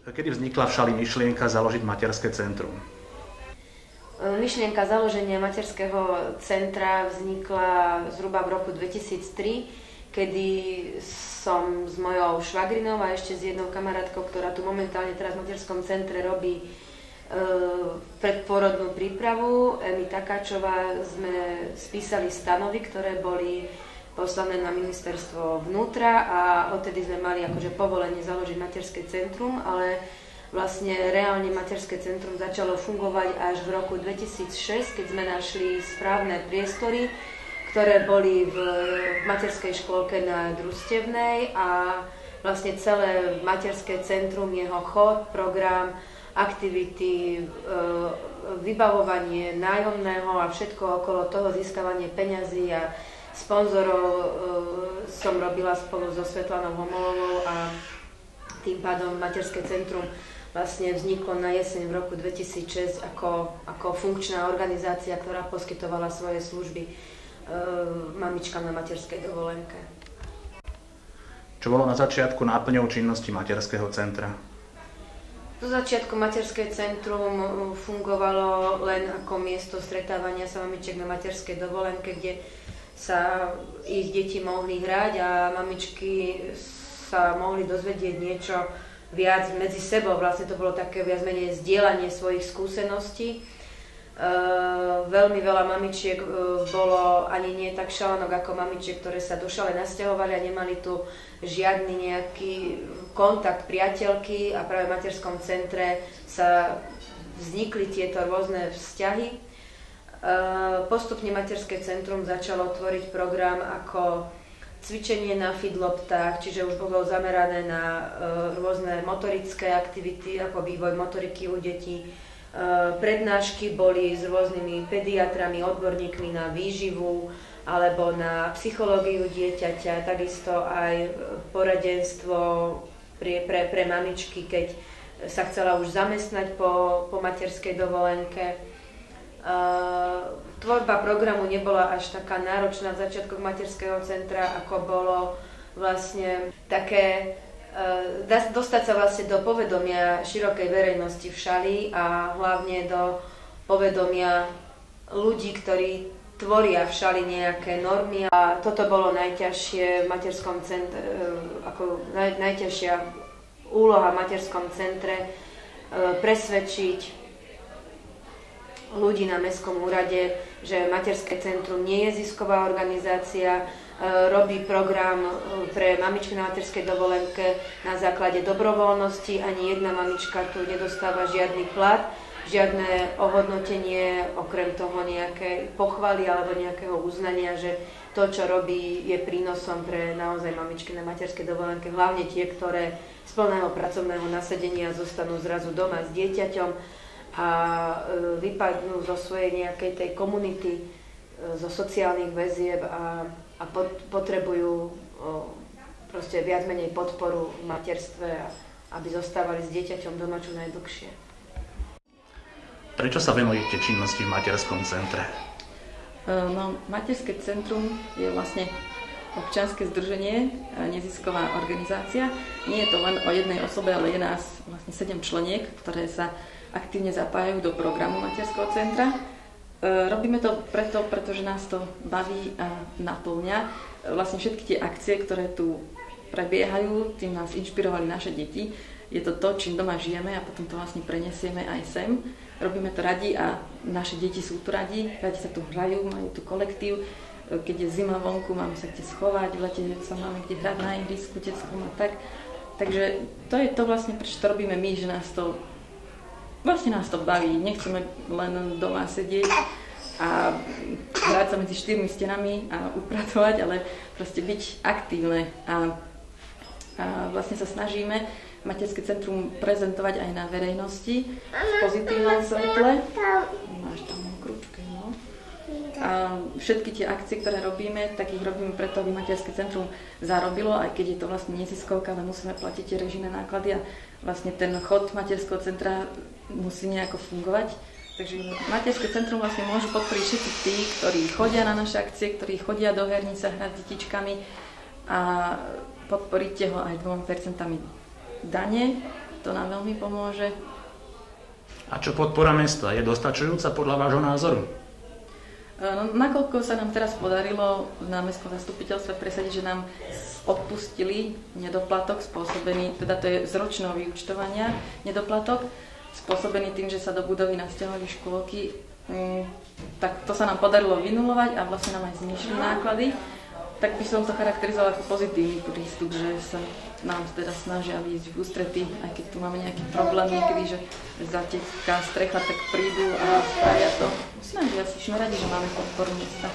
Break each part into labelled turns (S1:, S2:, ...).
S1: Kedy vznikla v Šali myšlienka založiť materské centrum?
S2: Myšlienka založenia materského centra vznikla zhruba v roku 2003, kedy som s mojou švagrinou a ešte s jednou kamarátkou, ktorá tu momentálne teraz v materskom centre robí predpôrodnú prípravu, Emi Takáčová, sme spísali stanovy, ktoré boli poslané na ministerstvo vnútra a odtedy sme mali akože povolenie založiť materské centrum, ale vlastne reálne materské centrum začalo fungovať až v roku 2006, keď sme našli správne priestory, ktoré boli v materskej škôlke na Družstevnej a vlastne celé materské centrum, jeho chod, program, aktivity, vybavovanie nájomného a všetko okolo toho, získavanie peňazí a sponzorov som robila spolu so Svetlanou Homolovou a tým pádom materské centrum vlastne vzniklo na jeseň v roku 2006 ako funkčná organizácia, ktorá poskytovala svoje služby mamičkám na materskej dovolenke.
S1: Čo bolo na začiatku náplňou činnosti materského centra?
S2: Do začiatku materské centrum fungovalo len ako miesto stretávania sa mamičiek na materskej dovolenke, kde sa ich deti mohli hrať a mamičky sa mohli dozvedieť niečo viac medzi sebou. Vlastne to bolo také viac menej zdieľanie svojich skúseností. Veľmi veľa mamičiek bolo ani nie tak šalanok ako mamičiek, ktoré sa do Šale nasťahovali a nemali tu žiadny nejaký kontakt priateľky a práve v materskom centre sa vznikli tieto rôzne vzťahy. Postupne materské centrum začalo tvoriť program ako cvičenie na feedloptách, čiže už bolo zamerané na rôzne motorické aktivity, ako vývoj motoriky u detí. Prednášky boli s rôznymi pediatrami, odborníkmi na výživu alebo na psychológiu dieťaťa, takisto aj poradenstvo pre mamičky, keď sa chcela už zamestnať po materskej dovolenke. Tvorba programu nebola až taká náročná v začiatkoch materského centra, ako bolo vlastne také dostať sa vlastne do povedomia širokej verejnosti v Šali a hlavne do povedomia ľudí, ktorí tvoria v Šali nejaké normy. A toto bolo najťažšie v materskom centre, ako najťažšia úloha v materskom centre, presvedčiť ľudí na mestskom úrade, že materské centrum nie je zisková organizácia, robí program pre mamičky na materskej dovolenke na základe dobrovoľnosti. Ani jedna mamička tu nedostáva žiadny plat, žiadne ohodnotenie, okrem toho nejaké pochvaly alebo nejakého uznania, že to, čo robí, je prínosom pre naozaj mamičky na materskej dovolenke, hlavne tie, ktoré z plného pracovného nasadenia zostanú zrazu doma s dieťaťom a vypadnú zo svojej nejakej tej komunity, zo sociálnych väzieb a potrebujú proste viac menej podporu v materstve, aby zostávali s dieťaťom doma čo najdlhšie.
S1: Prečo sa venujete činnosti v materskom centre?
S3: Materské centrum je vlastne občianske združenie, nezisková organizácia. Nie je to len o jednej osobe, ale je nás vlastne 7 členiek, ktoré sa aktívne zapájajú do programu materského centra. Robíme to pretože nás to baví a naplňa. Vlastne všetky tie akcie, ktoré tu prebiehajú, tým nás inšpirovali naše deti. Je to to, čím doma žijeme a potom to vlastne prenesieme aj sem. Robíme to radi a naše deti sú tu radi sa tu hrajú, majú tu kolektív. Keď je zima vonku, máme sa kde schovať, v lete sa máme kde hrať na ihrisku, detskom a tak. Takže to je to vlastne, prečo to robíme my, že nás to baví. Nechceme len doma sedieť a hrať sa medzi 4 stenami a upratovať, ale proste byť aktívne a vlastne sa snažíme materské centrum prezentovať aj na verejnosti v pozitívnom svetle. Máš tam kručky, no. A všetky tie akcie, ktoré robíme, tak ich robíme preto, aby materské centrum zarobilo, aj keď je to vlastne neziskovka, ale musíme platiť tie režijné náklady a vlastne ten chod materského centra musí nejako fungovať. Takže materské centrum vlastne môžu podporiť všetci tí, ktorí chodia na naše akcie, ktorí chodia do hernice hrať s detičkami a podporíte ho aj 2% dane. to nám veľmi pomôže.
S1: A čo podpora mesta? Je dostačujúca podľa vášho názoru?
S3: No, nakoľko sa nám teraz podarilo na mestskom zastupiteľstve presadiť, že nám odpustili nedoplatok spôsobený, teda to je z ročného vyúčtovania nedoplatok, spôsobený tým, že sa do budovy nasťahovali škôlky, tak to sa nám podarilo vynulovať a vlastne nám aj znižili náklady. Tak by som to charakterizovala ako pozitívny prístup, že sa nám teda snažia výjsť v ústrety, aj keď tu máme nejaký problém niekedy, že zateká strecha, tak prídu a spravia to. Snažia si, sme radi, že máme podporu mesta.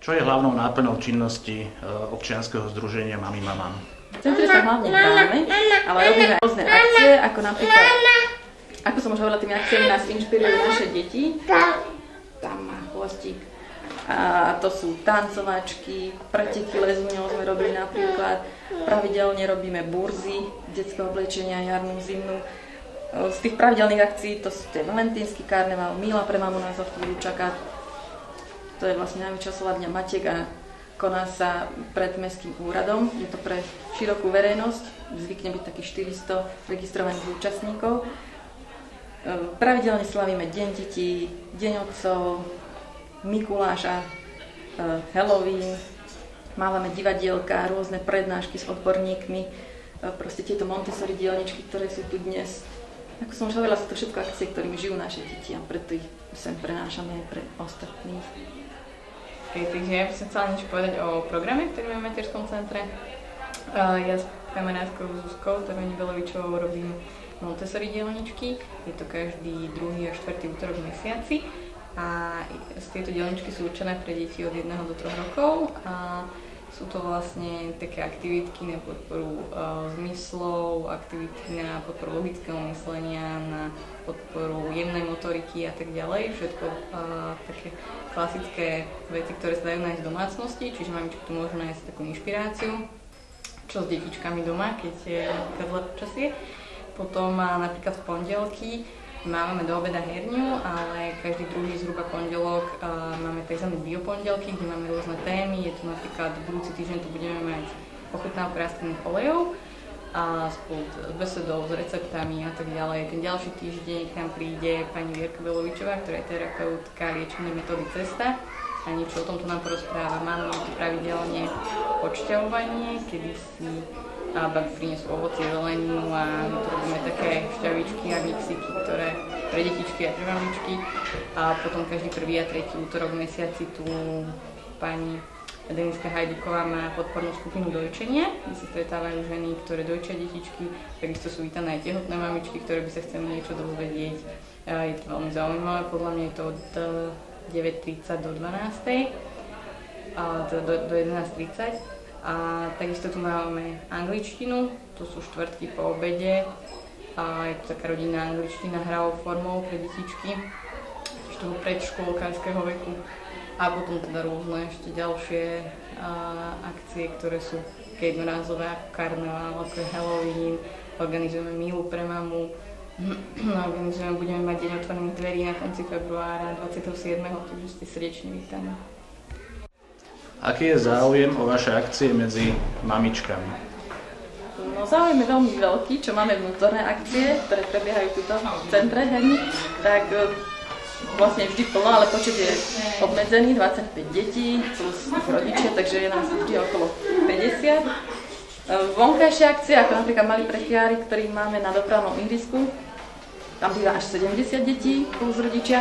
S1: Čo je hlavnou náplňou činnosti občianskeho združenia Mami Mamám?
S3: V centre sa hlavne hráme, ale robíme rôzne akcie, ako napríklad, ako som už hovorila, tými akciami nás inšpirujú naše deti. Tam má chvostík. A to sú tancovačky, preteky lezuňou sme robili napríklad, pravidelne robíme burzy detského oblečenia, jarnú, zimnú. Z tých pravidelných akcií to sú tie valentínsky karneval, Míla pre mamu nás o chvíľu čaká. To je vlastne najväčšia oslava Dňa Matiek a koná sa pred mestským úradom. Je to pre širokú verejnosť, zvykne byť takých 400 registrovaných účastníkov. Pravidelne slavíme Deň detí, Deň otcov, Mikuláša, Halloween, mávame divadielka, rôzne prednášky s odborníkmi, proste tieto Montessori dielničky, ktoré sú tu dnes. Ako som už hovorila, sú to všetko akcie, ktorými žijú naše deti a preto ich sem prenášame aj pre ostatných.
S4: Takže ja by som chcela niečo povedať o programe, ktorý máme v materskom centre. Ja s kamarátkou Zuzkou, Taruani Belovičovou, robím Montessori dielničky. Je to každý druhý a štvrtý útorok v mesiaci. A tieto dielničky sú určené pre deti od 1 do 3 rokov a sú to vlastne také aktivitky na podporu zmyslov, aktivity na podporu logického myslenia, na podporu jemnej motoriky a tak ďalej. Všetko také klasické veci, ktoré sa dajú nájsť v domácnosti, čiže mamičky tu môžu nájsť takú inšpiráciu, čo s detičkami doma, keď je napríklad zlé počasie. Potom napríklad v pondelky máme do obeda herňu, ale každý druhý zhruba pondelok máme tzv. Biopondelky, kde máme rôzne témy. Je tu napríklad budúci týždeň tu budeme mať ochutnávku rastlinných olejov a spolu s besedou, s receptami a tak ďalej. Ten ďalší týždeň k nám príde pani Vierka Belovičová, ktorá je terapeutka liečebnej metódy Cesta a niečo o tomto nám porozpráva. Máme tu pravidelne odšťavovanie, kedy si baby prinesú ovocie, zeleninu a my tu robíme také šťavičky a mixiky, ktoré pre detičky a pre mamičky. A potom každý prvý a tretí útorok v mesiaci tu pani Deniska Hajduková má podpornú skupinu dojčenia, kde sa stretávajú ženy, ktoré dojčia detičky. Takisto sú vítané aj tehotné mamičky, ktoré by sa chceli niečo dozvedieť. Je to veľmi zaujímavé, podľa mňa je to od 9:30 do 12:00, do 11:30. A takisto tu máme angličtinu, to sú štvrtky po obede. A je to taká rodinná angličtina hravou formou pre detičky, ešte toho predškôlkarského veku. A potom teda rôzne ešte ďalšie akcie, ktoré sú jednorázové, ako karneval, ako je Halloween. Organizujeme Mílu pre mamu. Budeme mať deň otvorených dverí na konci februára 27. takže ste srdečne vítaní.
S1: Aký je záujem o vaše akcie medzi mamičkami?
S3: No záujem je veľmi veľký, čo máme vnútorné akcie, ktoré prebiehajú tuto v centre herní, tak vlastne vždy plno, ale počet je obmedzený, 25 detí plus rodičia, takže je nás vždy okolo 50. Vonkajšie akcie, ako napríklad malí prechiári, ktorý máme na dopravnom ihrisku, tam býva až 70 detí plus rodičia.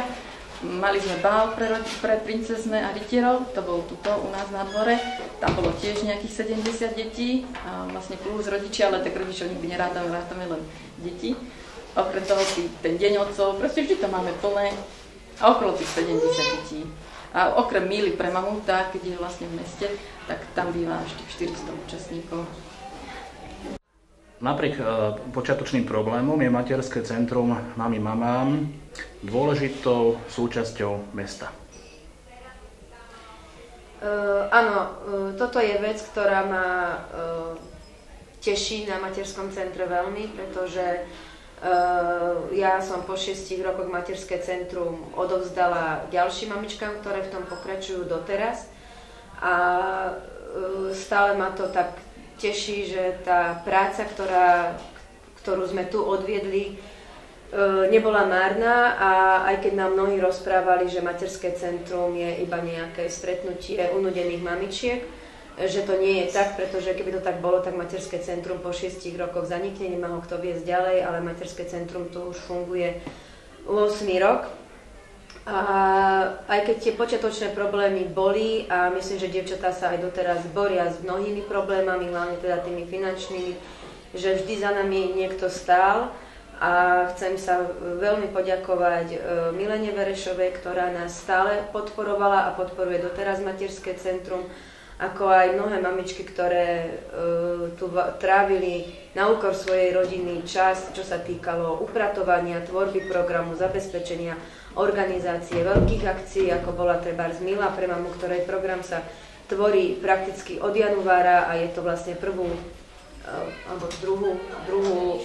S3: Mali sme bál pre princezné a rytierov, to bol tuto u nás na dvore, tam bolo tiež nejakých 70 detí, a vlastne plus rodičia, ale tak rodičov nikdy rátame len deti. Okrem toho ten deň otcov, proste vždy to máme plné a okolo tých 70 detí. A okrem Míly pre mamu, keď je vlastne v meste, tak tam býva až tých 400 účastníkov.
S1: Napriek počiatočným problémom je materské centrum Mami Mamám dôležitou súčasťou mesta.
S2: Áno, toto je vec, ktorá ma teší na materskom centre veľmi, pretože ja som po 6 rokoch materské centrum odovzdala ďalším mamičkám, ktoré v tom pokračujú doteraz. A stále ma to tak teší, že tá práca, ktorú sme tu odviedli, nebola márna a aj keď nám mnohí rozprávali, že materské centrum je iba nejaké stretnutie unudených mamičiek, že to nie je tak, pretože keby to tak bolo, tak materské centrum po 6 rokoch zanikne, nemá ho kto viesť ďalej, ale materské centrum tu už funguje 8 rok. A aj keď tie počiatočné problémy boli a myslím, že dievčatá sa aj doteraz boria s mnohými problémami, hlavne teda tými finančnými, že vždy za nami niekto stál. A chcem sa veľmi poďakovať Milene Verešovej, ktorá nás stále podporovala a podporuje doteraz materské centrum, ako aj mnohé mamičky, ktoré tu trávili na úkor svojej rodiny čas, čo sa týkalo upratovania, tvorby programu, zabezpečenia, organizácie veľkých akcií, ako bola trebárs Mila pre mamu, ktorej program sa tvorí prakticky od januára a je to vlastne prvú alebo druhú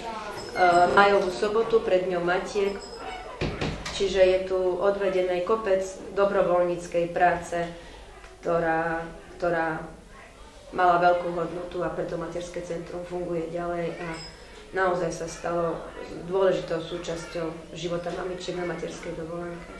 S2: majovú sobotu pred Dňom Matiek. Čiže je tu odvedený kopec dobrovoľníckej práce, ktorá mala veľkú hodnotu a preto materské centrum funguje ďalej a naozaj sa stalo dôležitou súčasťou života mamičiek na materskej dovolenke.